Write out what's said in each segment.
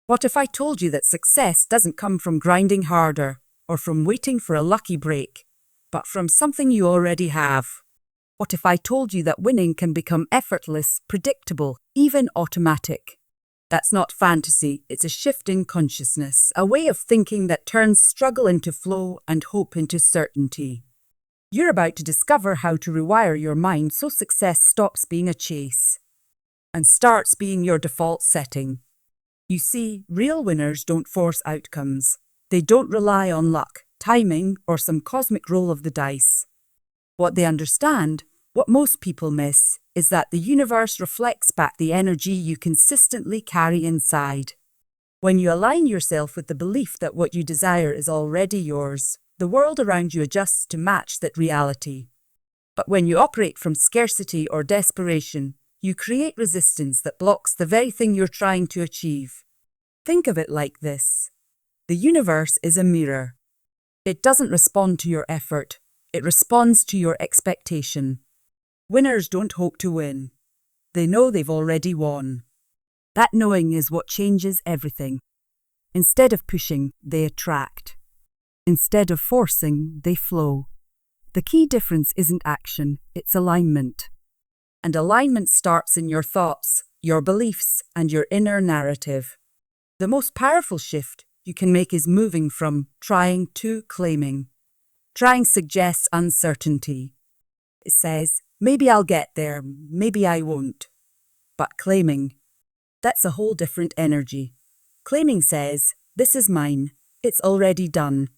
What if I told you that success doesn't come from grinding harder or from waiting for a lucky break, but from something you already have? What if I told you that winning can become effortless, predictable, even automatic? That's not fantasy, it's a shift in consciousness, a way of thinking that turns struggle into flow and hope into certainty. You're about to discover how to rewire your mind so success stops being a chase and starts being your default setting. You see, real winners don't force outcomes. They don't rely on luck, timing, or some cosmic roll of the dice. What they understand, what most people miss, is that the universe reflects back the energy you consistently carry inside. When you align yourself with the belief that what you desire is already yours, the world around you adjusts to match that reality. But when you operate from scarcity or desperation, you create resistance that blocks the very thing you're trying to achieve. Think of it like this. The universe is a mirror. It doesn't respond to your effort. It responds to your expectation. Winners don't hope to win. They know they've already won. That knowing is what changes everything. Instead of pushing, they attract. Instead of forcing, they flow. The key difference isn't action, it's alignment. And alignment starts in your thoughts, your beliefs, and your inner narrative. The most powerful shift you can make is moving from trying to claiming. Trying suggests uncertainty. It says, maybe I'll get there, maybe I won't. But claiming, that's a whole different energy. Claiming says, this is mine, it's already done.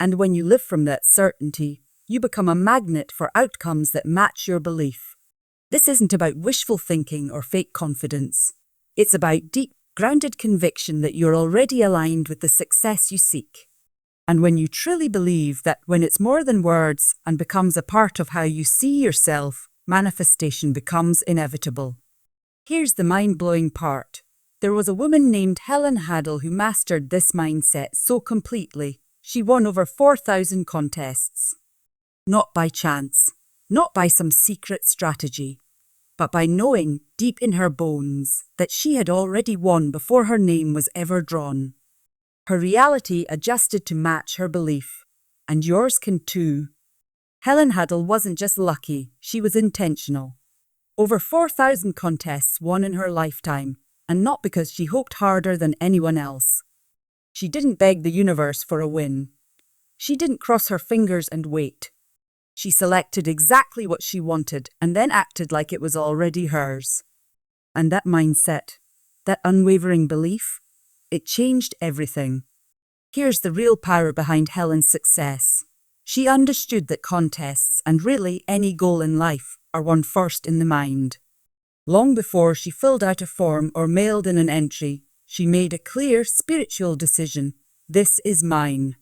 And when you live from that certainty, you become a magnet for outcomes that match your belief. This isn't about wishful thinking or fake confidence. It's about deep, grounded conviction that you're already aligned with the success you seek. And when you truly believe that when it's more than words and becomes a part of how you see yourself, manifestation becomes inevitable. Here's the mind-blowing part. There was a woman named Helene Hadsell who mastered this mindset so completely, she won over 4,000 contests. Not by chance, not by some secret strategy, but by knowing deep in her bones that she had already won before her name was ever drawn. Her reality adjusted to match her belief, and yours can too. Helene Hadsell wasn't just lucky, she was intentional. Over 4,000 contests won in her lifetime, and not because she hoped harder than anyone else. She didn't beg the universe for a win. She didn't cross her fingers and wait. She selected exactly what she wanted and then acted like it was already hers. And that mindset, that unwavering belief, it changed everything. Here's the real power behind Helene's success. She understood that contests, and really any goal in life, are won first in the mind. Long before she filled out a form or mailed in an entry, she made a clear spiritual decision. This is mine.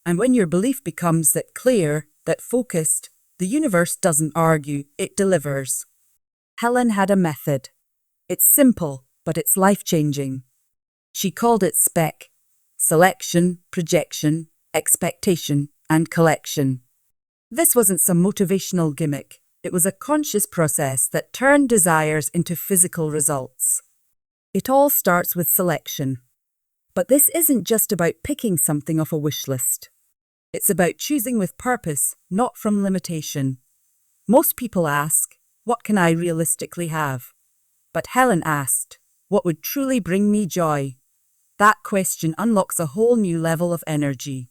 And when your belief becomes that clear, that focused, the universe doesn't argue, it delivers. Helene had a method. It's simple, but it's life-changing. She called it SPEC: selection, projection, expectation, and collection. This wasn't some motivational gimmick. It was a conscious process that turned desires into physical results. It all starts with selection. But this isn't just about picking something off a wish list. It's about choosing with purpose, not from limitation. Most people ask, what can I realistically have? But Helene asked, what would truly bring me joy? That question unlocks a whole new level of energy.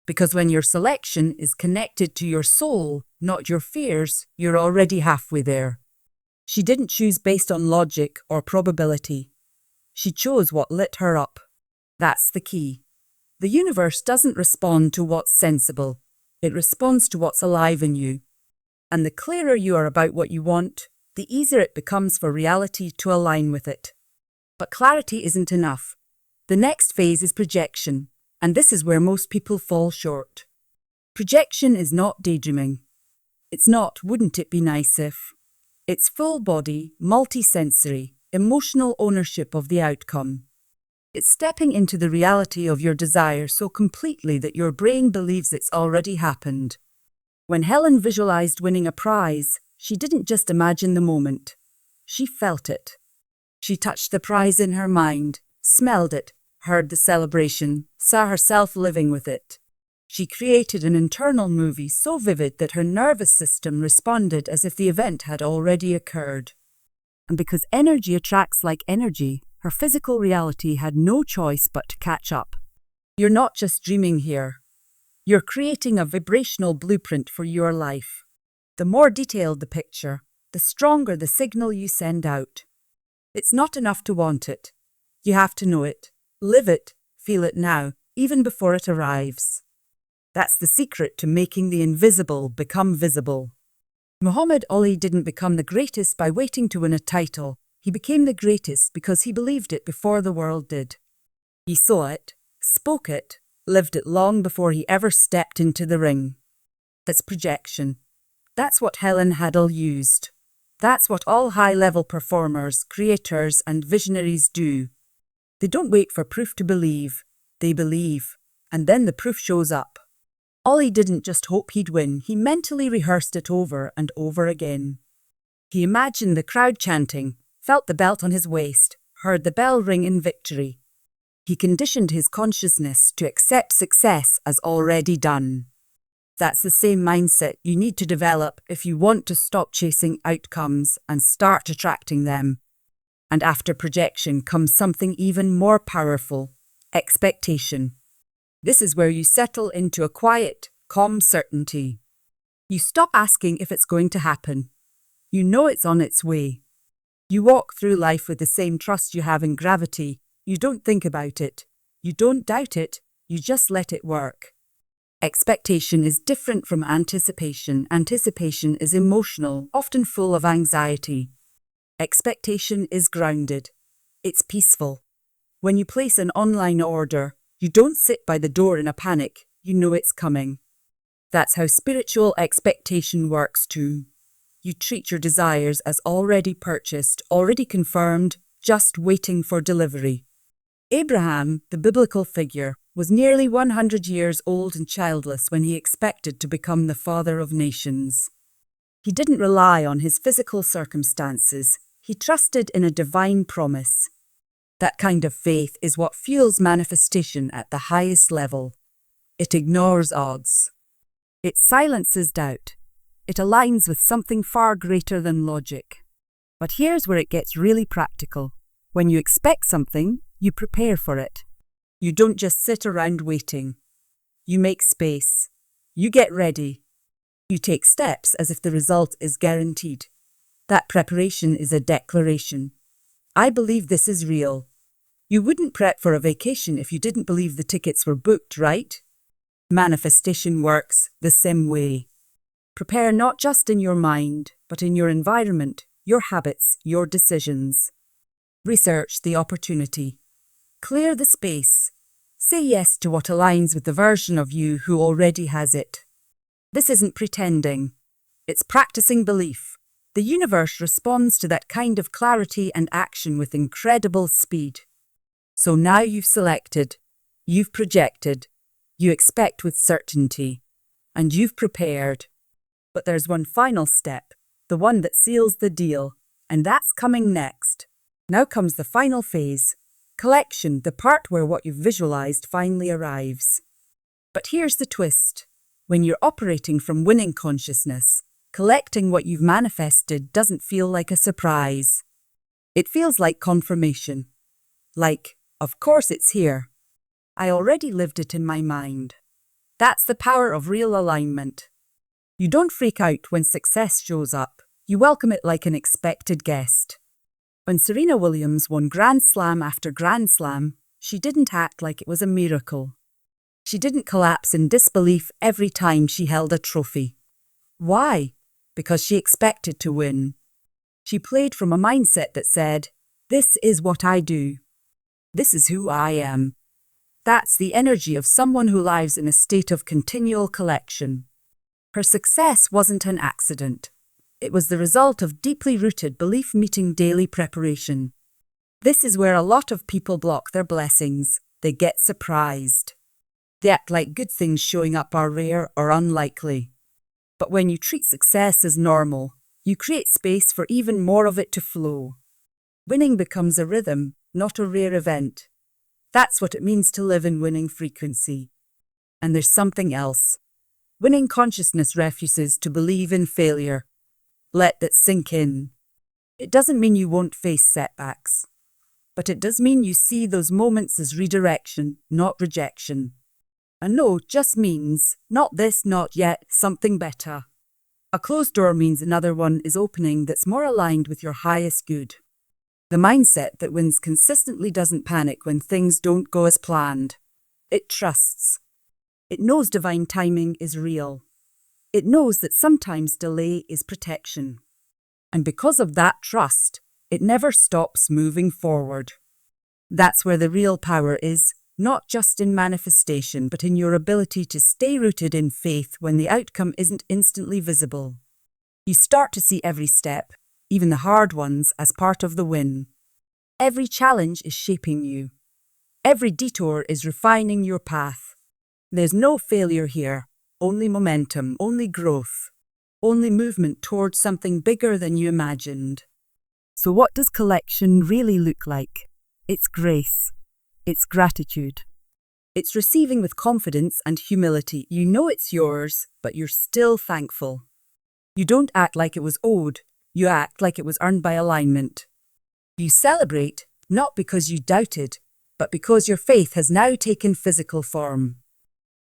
Because when your selection is connected to your soul, not your fears, you're already halfway there. She didn't choose based on logic or probability. She chose what lit her up. That's the key. The universe doesn't respond to what's sensible. It responds to what's alive in you. And the clearer you are about what you want, the easier it becomes for reality to align with it. But clarity isn't enough. The next phase is projection, and this is where most people fall short. Projection is not daydreaming. It's not, wouldn't it be nice if? It's full body, multi-sensory, emotional ownership of the outcome. It's stepping into the reality of your desire so completely that your brain believes it's already happened. When Helene visualized winning a prize, she didn't just imagine the moment. She felt it. She touched the prize in her mind, smelled it, heard the celebration, saw herself living with it. She created an internal movie so vivid that her nervous system responded as if the event had already occurred. And because energy attracts like energy, her physical reality had no choice but to catch up. You're not just dreaming here. You're creating a vibrational blueprint for your life. The more detailed the picture, the stronger the signal you send out. It's not enough to want it. You have to know it, live it, feel it now, even before it arrives. That's the secret to making the invisible become visible. Muhammad Ali didn't become the greatest by waiting to win a title. He became the greatest because he believed it before the world did. He saw it, spoke it, lived it long before he ever stepped into the ring. That's projection. That's what Helene Hadsell used. That's what all high-level performers, creators, and visionaries do. They don't wait for proof to believe. They believe. And then the proof shows up. Ali didn't just hope he'd win, he mentally rehearsed it over and over again. He imagined the crowd chanting, felt the belt on his waist, heard the bell ring in victory. He conditioned his consciousness to accept success as already done. That's the same mindset you need to develop if you want to stop chasing outcomes and start attracting them. And after projection comes something even more powerful: expectation. This is where you settle into a quiet, calm certainty. You stop asking if it's going to happen. You know it's on its way. You walk through life with the same trust you have in gravity. You don't think about it. You don't doubt it. You just let it work. Expectation is different from anticipation. Anticipation is emotional, often full of anxiety. Expectation is grounded. It's peaceful. When you place an online order, you don't sit by the door in a panic. You know it's coming. That's how spiritual expectation works too. You treat your desires as already purchased, already confirmed, just waiting for delivery. Abraham, the biblical figure, was nearly 100 years old and childless when he expected to become the father of nations. He didn't rely on his physical circumstances. He trusted in a divine promise. That kind of faith is what fuels manifestation at the highest level. It ignores odds. It silences doubt. It aligns with something far greater than logic. But here's where it gets really practical. When you expect something, you prepare for it. You don't just sit around waiting. You make space. You get ready. You take steps as if the result is guaranteed. That preparation is a declaration. I believe this is real. You wouldn't prep for a vacation if you didn't believe the tickets were booked, right? Manifestation works the same way. Prepare not just in your mind, but in your environment, your habits, your decisions. Research the opportunity. Clear the space. Say yes to what aligns with the version of you who already has it. This isn't pretending. It's practicing belief. The universe responds to that kind of clarity and action with incredible speed. So now you've selected, you've projected, you expect with certainty, and you've prepared. But there's one final step, the one that seals the deal, and that's coming next. Now comes the final phase, collection, the part where what you've visualized finally arrives. But here's the twist. When you're operating from winning consciousness, collecting what you've manifested doesn't feel like a surprise. It feels like confirmation. Like, of course it's here. I already lived it in my mind. That's the power of real alignment. You don't freak out when success shows up. You welcome it like an expected guest. When Serena Williams won Grand Slam after Grand Slam, she didn't act like it was a miracle. She didn't collapse in disbelief every time she held a trophy. Why? Because she expected to win. She played from a mindset that said, "This is what I do. This is who I am." That's the energy of someone who lives in a state of continual collection. Her success wasn't an accident. It was the result of deeply rooted belief meeting daily preparation. This is where a lot of people block their blessings. They get surprised. They act like good things showing up are rare or unlikely. But when you treat success as normal, you create space for even more of it to flow. Winning becomes a rhythm, not a rare event. That's what it means to live in winning frequency. And there's something else. Winning consciousness refuses to believe in failure. Let that sink in. It doesn't mean you won't face setbacks, but it does mean you see those moments as redirection, not rejection. A no just means, not this, not yet, something better. A closed door means another one is opening that's more aligned with your highest good. The mindset that wins consistently doesn't panic when things don't go as planned. It trusts. It knows divine timing is real. It knows that sometimes delay is protection. And because of that trust, it never stops moving forward. That's where the real power is, not just in manifestation, but in your ability to stay rooted in faith when the outcome isn't instantly visible. You start to see every step, even the hard ones, as part of the win. Every challenge is shaping you. Every detour is refining your path. There's no failure here, only momentum, only growth, only movement towards something bigger than you imagined. So what does collection really look like? It's grace. It's gratitude. It's receiving with confidence and humility. You know it's yours, but you're still thankful. You don't act like it was owed. You act like it was earned by alignment. You celebrate, not because you doubted, but because your faith has now taken physical form.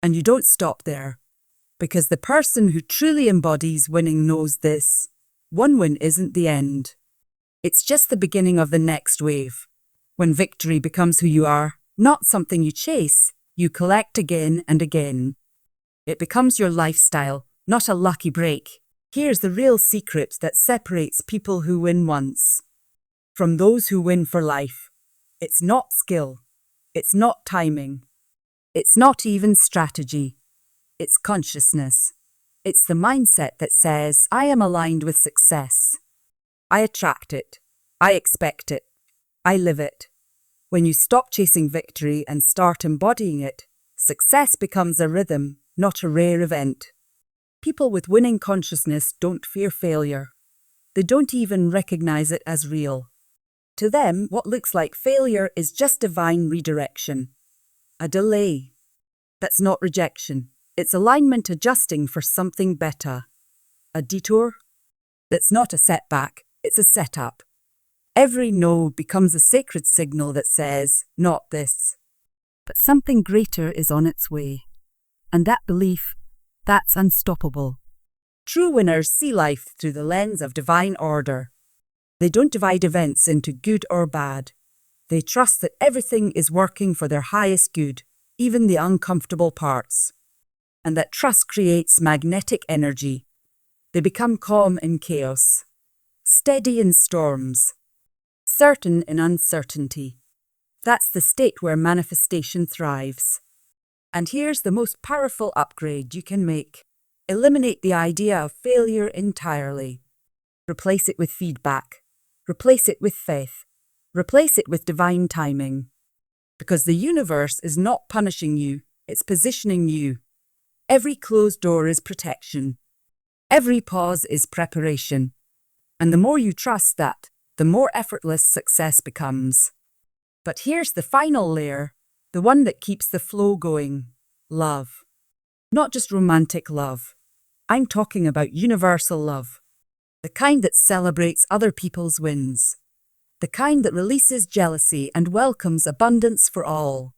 And you don't stop there, because the person who truly embodies winning knows this. One win isn't the end. It's just the beginning of the next wave. When victory becomes who you are, not something you chase, you collect again and again. It becomes your lifestyle, not a lucky break. Here's the real secret that separates people who win once from those who win for life. It's not skill. It's not timing. It's not even strategy. It's consciousness. It's the mindset that says, I am aligned with success. I attract it. I expect it. I live it. When you stop chasing victory and start embodying it, success becomes a rhythm, not a rare event. People with winning consciousness don't fear failure. They don't even recognize it as real. To them, what looks like failure is just divine redirection. A delay. That's not rejection. It's alignment adjusting for something better. A detour? That's not a setback. It's a setup. Every no becomes a sacred signal that says, not this. But something greater is on its way. And that belief, that's unstoppable. True winners see life through the lens of divine order. They don't divide events into good or bad. They trust that everything is working for their highest good, even the uncomfortable parts. And that trust creates magnetic energy. They become calm in chaos, steady in storms, certain in uncertainty. That's the state where manifestation thrives. And here's the most powerful upgrade you can make. Eliminate the idea of failure entirely. Replace it with feedback. Replace it with faith. Replace it with divine timing. Because the universe is not punishing you, it's positioning you. Every closed door is protection. Every pause is preparation. And the more you trust that, the more effortless success becomes. But here's the final layer, the one that keeps the flow going. Love. Not just romantic love. I'm talking about universal love. The kind that celebrates other people's wins. The kind that releases jealousy and welcomes abundance for all.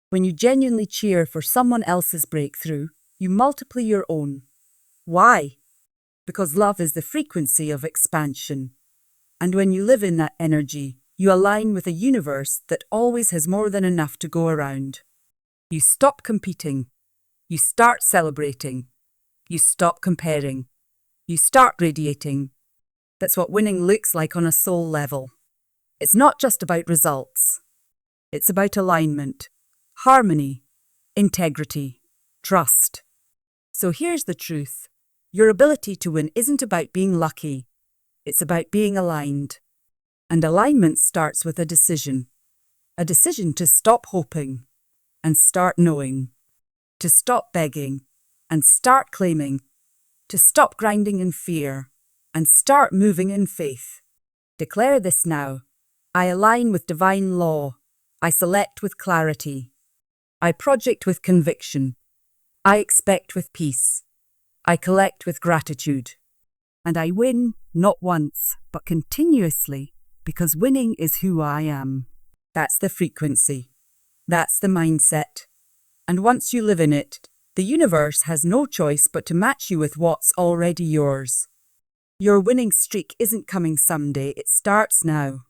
When you genuinely cheer for someone else's breakthrough, you multiply your own. Why? Because love is the frequency of expansion. And when you live in that energy, you align with a universe that always has more than enough to go around. You stop competing. You start celebrating. You stop comparing. You start radiating. That's what winning looks like on a soul level. It's not just about results. It's about alignment, harmony, integrity, trust. So here's the truth. Your ability to win isn't about being lucky. It's about being aligned. And alignment starts with a decision. A decision to stop hoping and start knowing. To stop begging and start claiming. To stop grinding in fear and start moving in faith. Declare this now. I align with divine law. I select with clarity. I project with conviction. I expect with peace. I collect with gratitude. And I win not once, but continuously, because winning is who I am. That's the frequency. That's the mindset. And once you live in it, the universe has no choice but to match you with what's already yours. Your winning streak isn't coming someday, it starts now.